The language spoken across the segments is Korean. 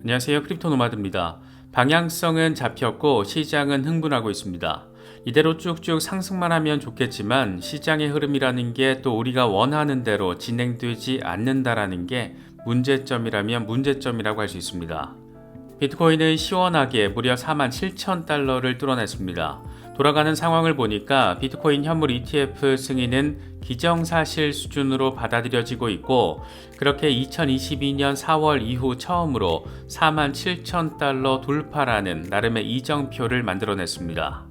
안녕하세요. 크립토 노마드입니다. 방향성은 잡혔고 시장은 흥분하고 있습니다. 이대로 쭉쭉 상승만 하면 좋겠지만 시장의 흐름이라는 게 또 우리가 원하는 대로 진행되지 않는다라는 게 문제점이라면 문제점이라고 할 수 있습니다. 비트코인은 시원하게 무려 47,000달러를 뚫어냈습니다. 돌아가는 상황을 보니까 비트코인 현물 ETF 승인은 기정사실 수준으로 받아들여지고 있고, 그렇게 2022년 4월 이후 처음으로 47,000달러 돌파라는 나름의 이정표를 만들어냈습니다.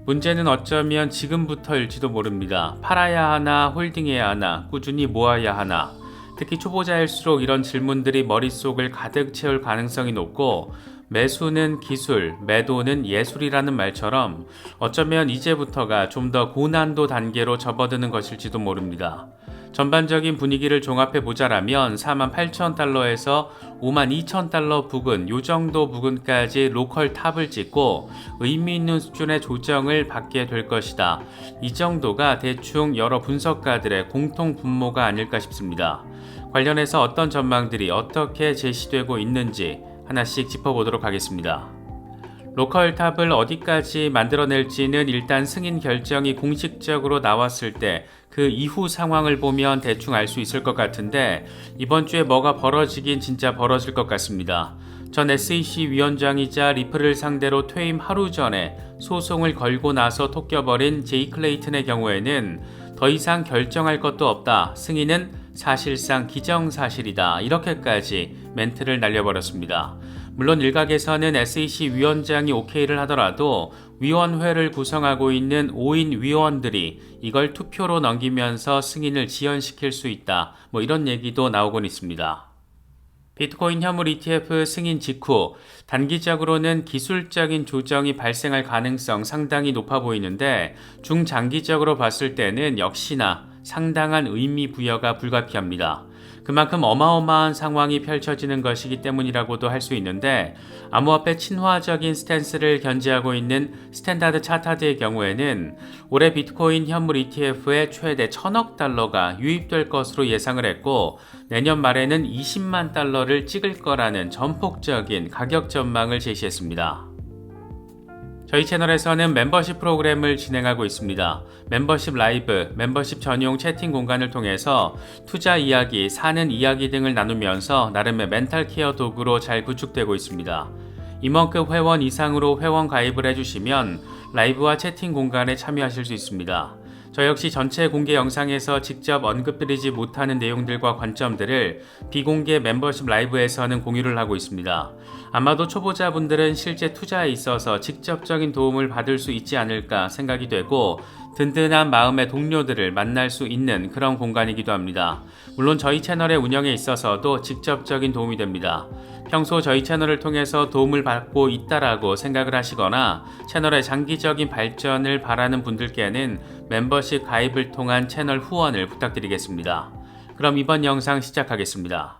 문제는 어쩌면 지금부터일지도 모릅니다. 팔아야 하나, 홀딩해야 하나, 꾸준히 모아야 하나. 특히 초보자일수록 이런 질문들이 머릿속을 가득 채울 가능성이 높고, 매수는 기술, 매도는 예술이라는 말처럼 어쩌면 이제부터가 좀 더 고난도 단계로 접어드는 것일지도 모릅니다. 전반적인 분위기를 종합해 보자라면 48,000달러에서 52,000달러 부근, 요 정도 부근까지 로컬 탑을 찍고 의미 있는 수준의 조정을 받게 될 것이다. 이 정도가 대충 여러 분석가들의 공통 분모가 아닐까 싶습니다. 관련해서 어떤 전망들이 어떻게 제시되고 있는지 하나씩 짚어보도록 하겠습니다. 로컬 탑을 어디까지 만들어낼지는 일단 승인 결정이 공식적으로 나왔을 때 그 이후 상황을 보면 대충 알 수 있을 것 같은데, 이번 주에 뭐가 벌어지긴 진짜 벌어질 것 같습니다. 전 SEC 위원장이자 리플을 상대로 퇴임 하루 전에 소송을 걸고 나서 톡 껴버린 제이 클레이튼의 경우에는 더 이상 결정할 것도 없다. 승인은 사실상 기정사실이다. 이렇게까지 멘트를 날려버렸습니다. 물론 일각에서는 SEC 위원장이 오케이를 하더라도 위원회를 구성하고 있는 5인 위원들이 이걸 투표로 넘기면서 승인을 지연시킬 수 있다. 이런 얘기도 나오곤 있습니다. 비트코인 현물 ETF 승인 직후 단기적으로는 기술적인 조정이 발생할 가능성 상당히 높아 보이는데, 중장기적으로 봤을 때는 역시나 상당한 의미 부여가 불가피합니다. 그만큼 어마어마한 상황이 펼쳐지는 것이기 때문이라고도 할 수 있는데, 암호화폐 친화적인 스탠스를 견지하고 있는 스탠다드 차타드의 경우에는 올해 비트코인 현물 ETF에 최대 1,000억 달러가 유입될 것으로 예상을 했고, 내년 말에는 20만 달러를 찍을 거라는 전폭적인 가격 전망을 제시했습니다. 저희 채널에서는 멤버십 프로그램을 진행하고 있습니다. 멤버십 라이브, 멤버십 전용 채팅 공간을 통해서 투자 이야기, 사는 이야기 등을 나누면서 나름의 멘탈 케어 도구로 잘 구축되고 있습니다. 임원급 회원 이상으로 회원 가입을 해주시면 라이브와 채팅 공간에 참여하실 수 있습니다. 저 역시 전체 공개 영상에서 직접 언급드리지 못하는 내용들과 관점들을 비공개 멤버십 라이브에서는 공유를 하고 있습니다. 아마도 초보자분들은 실제 투자에 있어서 직접적인 도움을 받을 수 있지 않을까 생각이 되고, 든든한 마음의 동료들을 만날 수 있는 그런 공간이기도 합니다. 물론 저희 채널의 운영에 있어서도 직접적인 도움이 됩니다. 평소 저희 채널을 통해서 도움을 받고 있다라고 생각을 하시거나 채널의 장기적인 발전을 바라는 분들께는 멤버십 가입을 통한 채널 후원을 부탁드리겠습니다. 그럼 이번 영상 시작하겠습니다.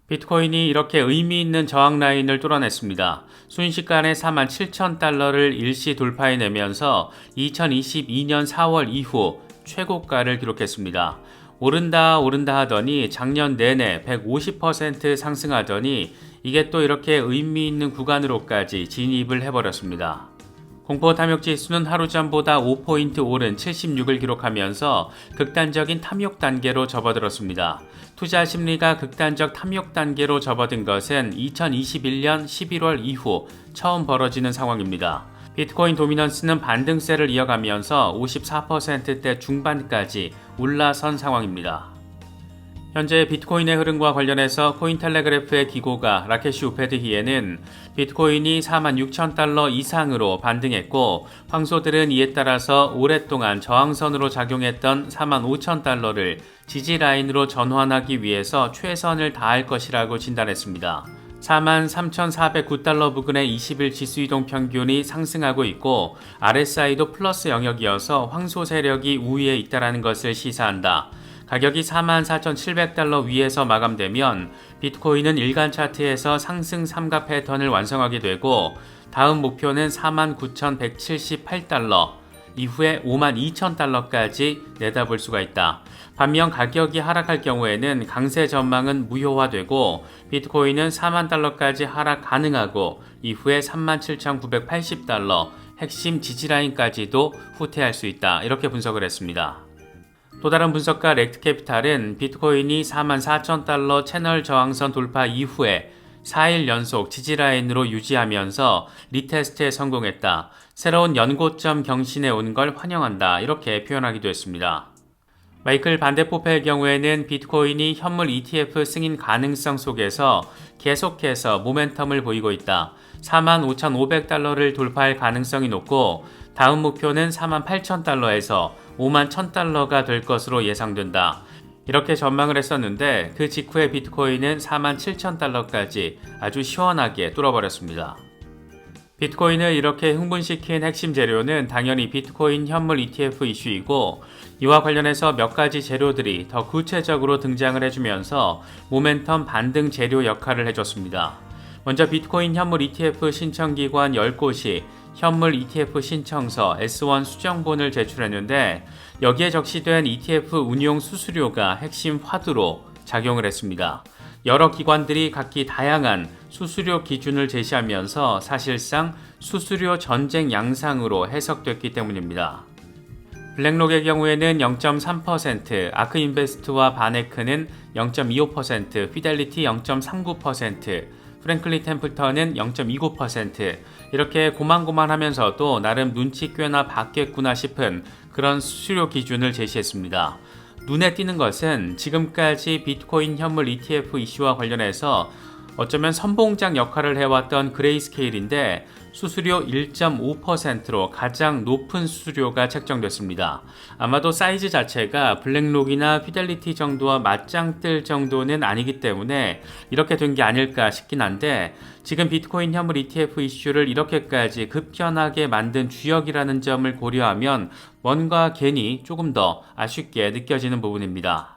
비트코인이 이렇게 의미 있는 저항 라인을 뚫어냈습니다. 순식간에 47,000달러를 일시 돌파해내면서 2022년 4월 이후 최고가를 기록했습니다. 오른다 하더니 작년 내내 150% 상승하더니 이게 또 이렇게 의미 있는 구간으로까지 진입을 해버렸습니다. 공포 탐욕 지수는 하루 전보다 5포인트 오른 76을 기록하면서 극단적인 탐욕 단계로 접어들었습니다. 투자 심리가 극단적 탐욕 단계로 접어든 것은 2021년 11월 이후 처음 벌어지는 상황입니다. 비트코인 도미넌스는 반등세를 이어가면서 54%대 중반까지 올라선 상황입니다. 현재 비트코인의 흐름과 관련해서 코인텔레그래프의 기고가 라케시 우페드히에는 비트코인이 46,000달러 이상으로 반등했고, 황소들은 이에 따라서 오랫동안 저항선으로 작용했던 45,000달러를 지지라인으로 전환하기 위해서 최선을 다할 것이라고 진단했습니다. 43,409달러 부근의 20일 지수이동 평균이 상승하고 있고, RSI도 플러스 영역이어서 황소 세력이 우위에 있다는 것을 시사한다. 가격이 44,700달러 위에서 마감되면 비트코인은 일간 차트에서 상승 삼각 패턴을 완성하게 되고, 다음 목표는 49,178달러, 이후에 52,000달러까지 내다볼 수가 있다. 반면 가격이 하락할 경우에는 강세 전망은 무효화되고 비트코인은 4만 달러까지 하락 가능하고 이후에 37,980달러 핵심 지지라인까지도 후퇴할 수 있다. 이렇게 분석을 했습니다. 또 다른 분석가 렉트캐피탈은 비트코인이 44,000달러 채널 저항선 돌파 이후에 4일 연속 지지라인으로 유지하면서 리테스트에 성공했다. 새로운 연고점 경신에 온 걸 환영한다. 이렇게 표현하기도 했습니다. 마이클 반데포페의 경우에는 비트코인이 현물 ETF 승인 가능성 속에서 계속해서 모멘텀을 보이고 있다. 45,500달러를 돌파할 가능성이 높고 다음 목표는 48,000달러에서 51,000달러가 될 것으로 예상된다. 이렇게 전망을 했었는데 그 직후에 비트코인은 47,000달러까지 아주 시원하게 뚫어버렸습니다. 비트코인을 이렇게 흥분시킨 핵심 재료는 당연히 비트코인 현물 ETF 이슈이고 이와 관련해서 몇 가지 재료들이 더 구체적으로 등장을 해주면서 모멘텀 반등 재료 역할을 해줬습니다. 먼저 비트코인 현물 ETF 신청기관 10곳이 현물 ETF 신청서 S1 수정본을 제출했는데 여기에 적시된 ETF 운용 수수료가 핵심 화두로 작용을 했습니다. 여러 기관들이 각기 다양한 수수료 기준을 제시하면서 사실상 수수료 전쟁 양상으로 해석됐기 때문입니다. 블랙록의 경우에는 0.3%, 아크인베스트와 바네크는 0.25%, 피델리티 0.39%, 프랭클린 템플턴은 0.29% 이렇게 고만고만하면서도 나름 눈치 꽤나 봤겠구나 싶은 그런 수수료 기준을 제시했습니다. 눈에 띄는 것은 지금까지 비트코인 현물 ETF 이슈와 관련해서 어쩌면 선봉장 역할을 해왔던 그레이스케일인데 수수료 1.5%로 가장 높은 수수료가 책정됐습니다. 아마도 사이즈 자체가 블랙록이나 피델리티 정도와 맞짱뜰 정도는 아니기 때문에 이렇게 된 게 아닐까 싶긴 한데 지금 비트코인 현물 ETF 이슈를 이렇게까지 급변하게 만든 주역이라는 점을 고려하면 뭔가 괜히 조금 더 아쉽게 느껴지는 부분입니다.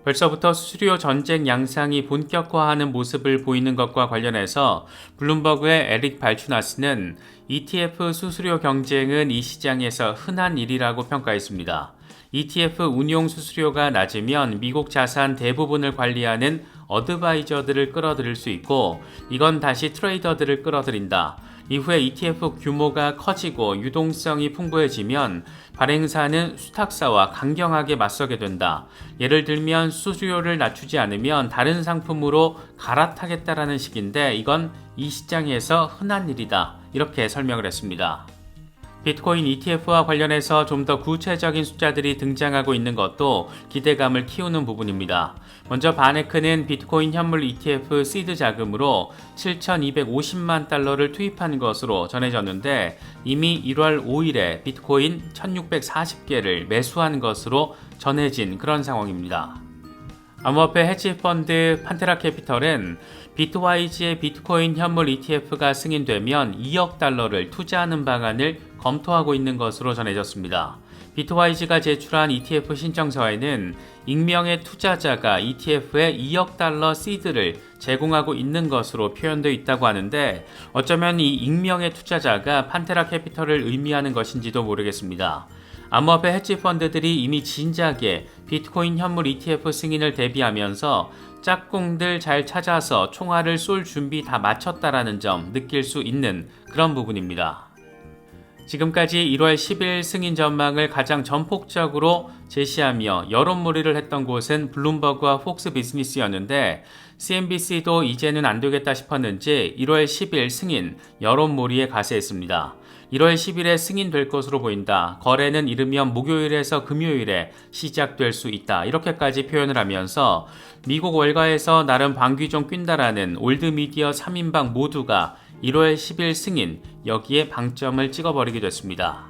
벌써부터 수수료 전쟁 양상이 본격화하는 모습을 보이는 것과 관련해서 블룸버그의 에릭 발추나스는 ETF 수수료 경쟁은 이 시장에서 흔한 일이라고 평가했습니다. ETF 운용 수수료가 낮으면 미국 자산 대부분을 관리하는 어드바이저들을 끌어들일 수 있고 이건 다시 트레이더들을 끌어들인다. 이후에 ETF 규모가 커지고 유동성이 풍부해지면 발행사는 수탁사와 강경하게 맞서게 된다. 예를 들면 수수료를 낮추지 않으면 다른 상품으로 갈아타겠다라는 식인데 이건 이 시장에서 흔한 일이다. 이렇게 설명을 했습니다. 비트코인 ETF와 관련해서 좀 더 구체적인 숫자들이 등장하고 있는 것도 기대감을 키우는 부분입니다. 먼저 바네크는 비트코인 현물 ETF 시드 자금으로 7,250만 달러를 투입한 것으로 전해졌는데 이미 1월 5일에 비트코인 1,640개를 매수한 것으로 전해진 그런 상황입니다. 암호화폐 헤지펀드 판테라 캐피털은 비트와이즈의 비트코인 현물 ETF가 승인되면 2억 달러를 투자하는 방안을 검토하고 있는 것으로 전해졌습니다. 비트와이즈가 제출한 ETF 신청서에는 익명의 투자자가 ETF에 2억 달러 시드를 제공하고 있는 것으로 표현되어 있다고 하는데 어쩌면 이 익명의 투자자가 판테라 캐피털을 의미하는 것인지도 모르겠습니다. 암호화폐 헤지펀드들이 이미 진작에 비트코인 현물 ETF 승인을 대비하면서 짝꿍들 잘 찾아서 총알을 쏠 준비 다 마쳤다라는 점 느낄 수 있는 그런 부분입니다. 지금까지 1월 10일 승인 전망을 가장 전폭적으로 제시하며 여론몰이를 했던 곳은 블룸버그와 폭스 비즈니스였는데 CNBC도 이제는 안 되겠다 싶었는지 1월 10일 승인 여론몰이에 가세했습니다. 1월 10일에 승인될 것으로 보인다. 거래는 이르면 목요일에서 금요일에 시작될 수 있다. 이렇게까지 표현을 하면서 미국 월가에서 나름 방귀 좀 낀다라는 올드미디어 3인방 모두가 1월 10일 승인, 여기에 방점을 찍어버리게 됐습니다.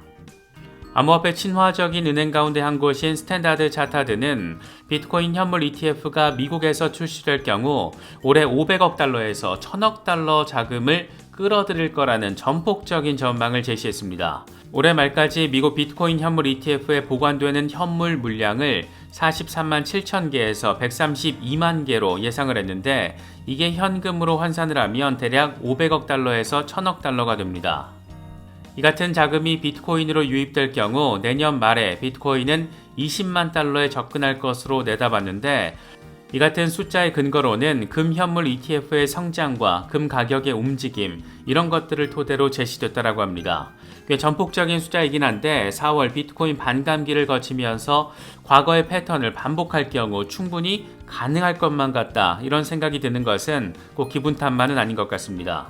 암호화폐 친화적인 은행 가운데 한 곳인 스탠다드 차타드는 비트코인 현물 ETF가 미국에서 출시될 경우 올해 500억 달러에서 1000억 달러 자금을 끌어들일 거라는 전폭적인 전망을 제시했습니다. 올해 말까지 미국 비트코인 현물 ETF에 보관되는 현물 물량을 43만 7천 개에서 132만 개로 예상을 했는데 이게 현금으로 환산을 하면 대략 500억 달러에서 1000억 달러가 됩니다. 이 같은 자금이 비트코인으로 유입될 경우 내년 말에 비트코인은 20만 달러에 접근할 것으로 내다봤는데, 이 같은 숫자의 근거로는 금 현물 ETF의 성장과 금 가격의 움직임, 이런 것들을 토대로 제시됐다고 합니다. 꽤 전폭적인 숫자이긴 한데 4월 비트코인 반감기를 거치면서 과거의 패턴을 반복할 경우 충분히 가능할 것만 같다, 이런 생각이 드는 것은 꼭 기분 탓만은 아닌 것 같습니다.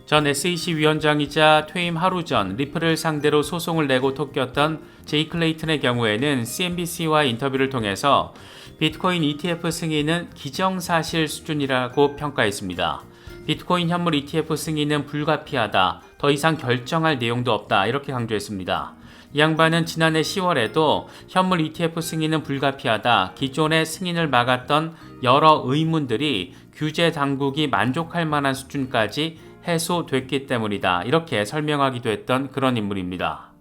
전 SEC 위원장이자 퇴임 하루 전 리플을 상대로 소송을 내고 토꼈던 제이 클레이튼의 경우에는 CNBC와 인터뷰를 통해서 비트코인 ETF 승인은 기정사실 수준이라고 평가했습니다. 비트코인 현물 ETF 승인은 불가피하다, 더 이상 결정할 내용도 없다, 이렇게 강조했습니다. 이 양반은 지난해 10월에도 현물 ETF 승인은 불가피하다, 기존의 승인을 막았던 여러 의문들이 규제 당국이 만족할 만한 수준까지 해소됐기 때문이다, 이렇게 설명하기도 했던 그런 인물입니다.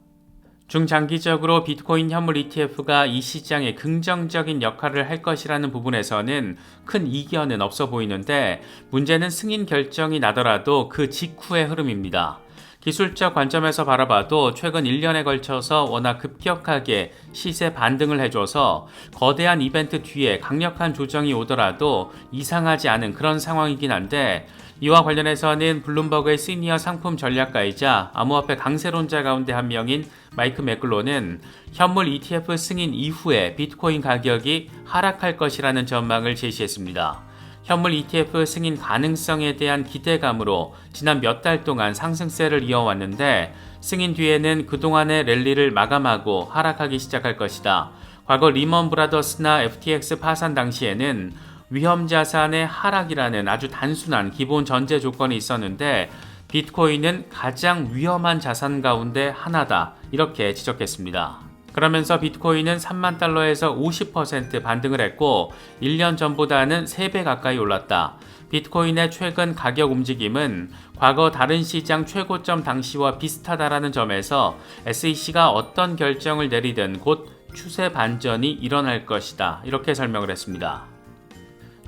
중장기적으로 비트코인 현물 ETF가 이 시장에 긍정적인 역할을 할 것이라는 부분에서는 큰 이견은 없어 보이는데, 문제는 승인 결정이 나더라도 그 직후의 흐름입니다. 기술적 관점에서 바라봐도 최근 1년에 걸쳐서 워낙 급격하게 시세 반등을 해줘서 거대한 이벤트 뒤에 강력한 조정이 오더라도 이상하지 않은 그런 상황이긴 한데, 이와 관련해서는 블룸버그의 시니어 상품 전략가이자 암호화폐 강세론자 가운데 한 명인 마이크 매클로는 현물 ETF 승인 이후에 비트코인 가격이 하락할 것이라는 전망을 제시했습니다. 현물 ETF 승인 가능성에 대한 기대감으로 지난 몇 달 동안 상승세를 이어왔는데, 승인 뒤에는 그동안의 랠리를 마감하고 하락하기 시작할 것이다. 과거 리먼 브라더스나 FTX 파산 당시에는 위험자산의 하락이라는 아주 단순한 기본 전제 조건이 있었는데, 비트코인은 가장 위험한 자산 가운데 하나다, 이렇게 지적했습니다. 그러면서 비트코인은 3만 달러에서 50% 반등을 했고 1년 전보다는 3배 가까이 올랐다. 비트코인의 최근 가격 움직임은 과거 다른 시장 최고점 당시와 비슷하다라는 점에서 SEC가 어떤 결정을 내리든 곧 추세 반전이 일어날 것이다, 이렇게 설명을 했습니다.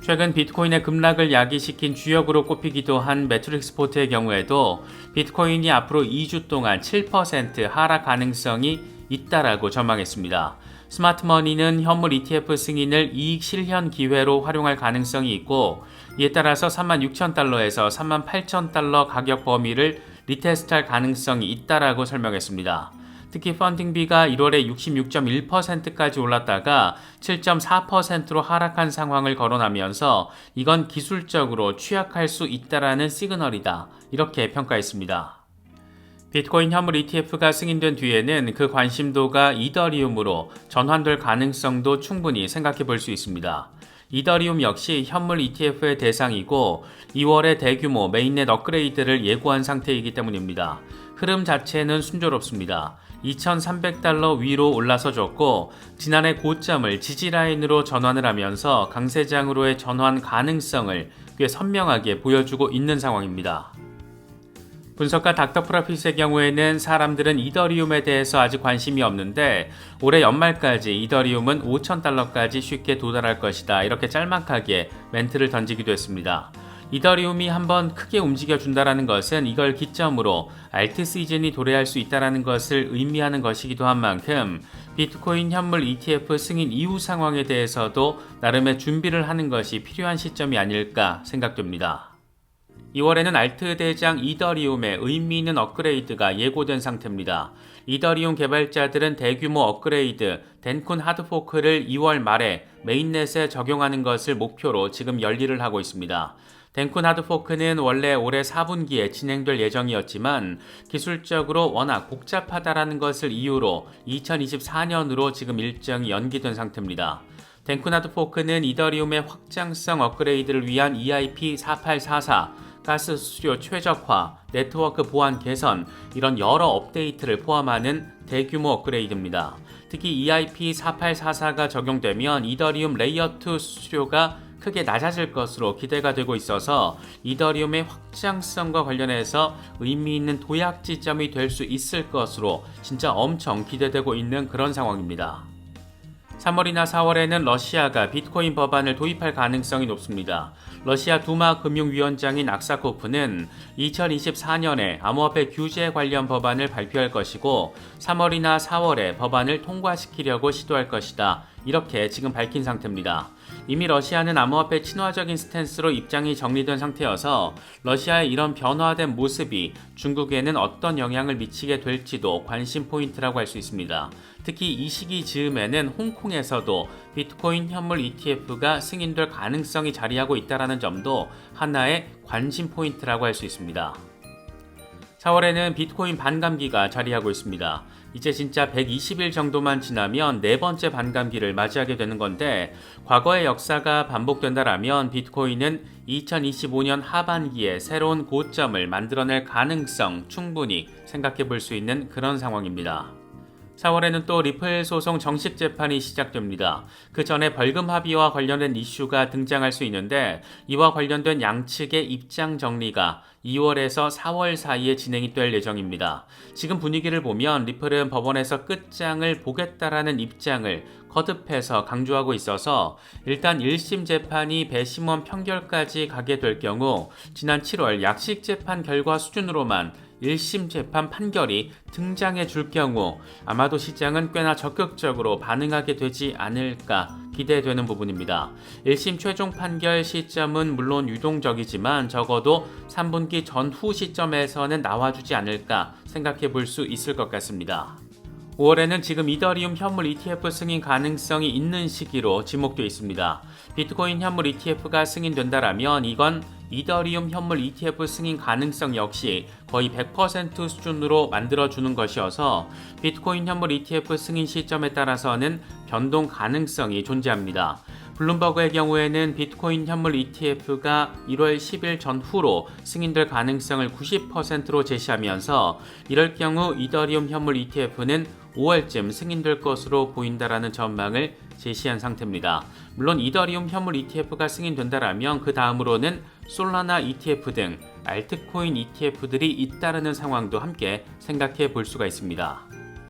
최근 비트코인의 급락을 야기시킨 주역으로 꼽히기도 한 매트릭스 포트의 경우에도 비트코인이 앞으로 2주 동안 7% 하락 가능성이 있다라고 전망했습니다. 스마트머니는 현물 ETF 승인을 이익 실현 기회로 활용할 가능성이 있고, 이에 따라서 36,000달러에서 38,000달러 가격 범위를 리테스트할 가능성이 있다라고 설명했습니다. 특히 펀딩비가 1월에 66.1%까지 올랐다가 7.4%로 하락한 상황을 거론하면서 이건 기술적으로 취약할 수 있다라는 시그널이다, 이렇게 평가했습니다. 비트코인 현물 ETF가 승인된 뒤에는 그 관심도가 이더리움으로 전환될 가능성도 충분히 생각해 볼 수 있습니다. 이더리움 역시 현물 ETF의 대상이고 2월에 대규모 메인넷 업그레이드를 예고한 상태이기 때문입니다. 흐름 자체는 순조롭습니다. 2,300달러 위로 올라서줬고 지난해 고점을 지지라인으로 전환을 하면서 강세장으로의 전환 가능성을 꽤 선명하게 보여주고 있는 상황입니다. 분석가 닥터 프라핏의 경우에는 사람들은 이더리움에 대해서 아직 관심이 없는데 올해 연말까지 이더리움은 5,000달러까지 쉽게 도달할 것이다, 이렇게 짤막하게 멘트를 던지기도 했습니다. 이더리움이 한번 크게 움직여준다라는 것은 이걸 기점으로 알트 시즌이 도래할 수 있다는 것을 의미하는 것이기도 한 만큼 비트코인 현물 ETF 승인 이후 상황에 대해서도 나름의 준비를 하는 것이 필요한 시점이 아닐까 생각됩니다. 2월에는 알트 대장 이더리움의 의미 있는 업그레이드가 예고된 상태입니다. 이더리움 개발자들은 대규모 업그레이드 덴쿤 하드포크를 2월 말에 메인넷에 적용하는 것을 목표로 지금 연리를 하고 있습니다. 덴쿤 하드포크는 원래 올해 4분기에 진행될 예정이었지만 기술적으로 워낙 복잡하다라는 것을 이유로 2024년으로 지금 일정이 연기된 상태입니다. 덴쿤 하드포크는 이더리움의 확장성 업그레이드를 위한 EIP4844, 가스 수수료 최적화, 네트워크 보안 개선, 이런 여러 업데이트를 포함하는 대규모 업그레이드입니다. 특히 EIP4844가 적용되면 이더리움 레이어2 수수료가 크게 낮아질 것으로 기대가 되고 있어서 이더리움의 확장성과 관련해서 의미 있는 도약 지점이 될 수 있을 것으로 진짜 엄청 기대되고 있는 그런 상황입니다. 3월이나 4월에는 러시아가 비트코인 법안을 도입할 가능성이 높습니다. 러시아 두마 금융위원장인 악사코프는 2024년에 암호화폐 규제 관련 법안을 발표할 것이고 3월이나 4월에 법안을 통과시키려고 시도할 것이다. 이렇게 지금 밝힌 상태입니다. 이미 러시아는 암호화폐 친화적인 스탠스로 입장이 정리된 상태여서 러시아의 이런 변화된 모습이 중국에는 어떤 영향을 미치게 될지도 관심 포인트라고 할 수 있습니다. 특히 이 시기 즈음에는 홍콩에서도 비트코인 현물 ETF가 승인될 가능성이 자리하고 있다는 점도 하나의 관심 포인트라고 할 수 있습니다. 4월에는 비트코인 반감기가 자리하고 있습니다. 이제 진짜 120일 정도만 지나면 네 번째 반감기를 맞이하게 되는 건데 과거의 역사가 반복된다라면 비트코인은 2025년 하반기에 새로운 고점을 만들어낼 가능성 충분히 생각해 볼 수 있는 그런 상황입니다. 4월에는 또 리플 소송 정식 재판이 시작됩니다. 그 전에 벌금 합의와 관련된 이슈가 등장할 수 있는데 이와 관련된 양측의 입장 정리가 2월에서 4월 사이에 진행이 될 예정입니다. 지금 분위기를 보면 리플은 법원에서 끝장을 보겠다라는 입장을 거듭해서 강조하고 있어서 일단 1심 재판이 배심원 판결까지 가게 될 경우 지난 7월 약식 재판 결과 수준으로만 1심 재판 판결이 등장해 줄 경우 아마도 시장은 꽤나 적극적으로 반응하게 되지 않을까 기대되는 부분입니다. 1심 최종 판결 시점은 물론 유동적이지만 적어도 3분기 전후 시점에서는 나와주지 않을까 생각해 볼 수 있을 것 같습니다. 5월에는 지금 이더리움 현물 ETF 승인 가능성이 있는 시기로 지목되어 있습니다. 비트코인 현물 ETF가 승인된다라면 이건 이더리움 현물 ETF 승인 가능성 역시 거의 100% 수준으로 만들어주는 것이어서 비트코인 현물 ETF 승인 시점에 따라서는 변동 가능성이 존재합니다. 블룸버그의 경우에는 비트코인 현물 ETF가 1월 10일 전후로 승인될 가능성을 90%로 제시하면서 이럴 경우 이더리움 현물 ETF는 5월쯤 승인될 것으로 보인다라는 전망을 제시한 상태입니다. 물론 이더리움 현물 ETF가 승인된다라면 그 다음으로는 솔라나 ETF 등 알트코인 ETF들이 잇따르는 상황도 함께 생각해 볼 수가 있습니다.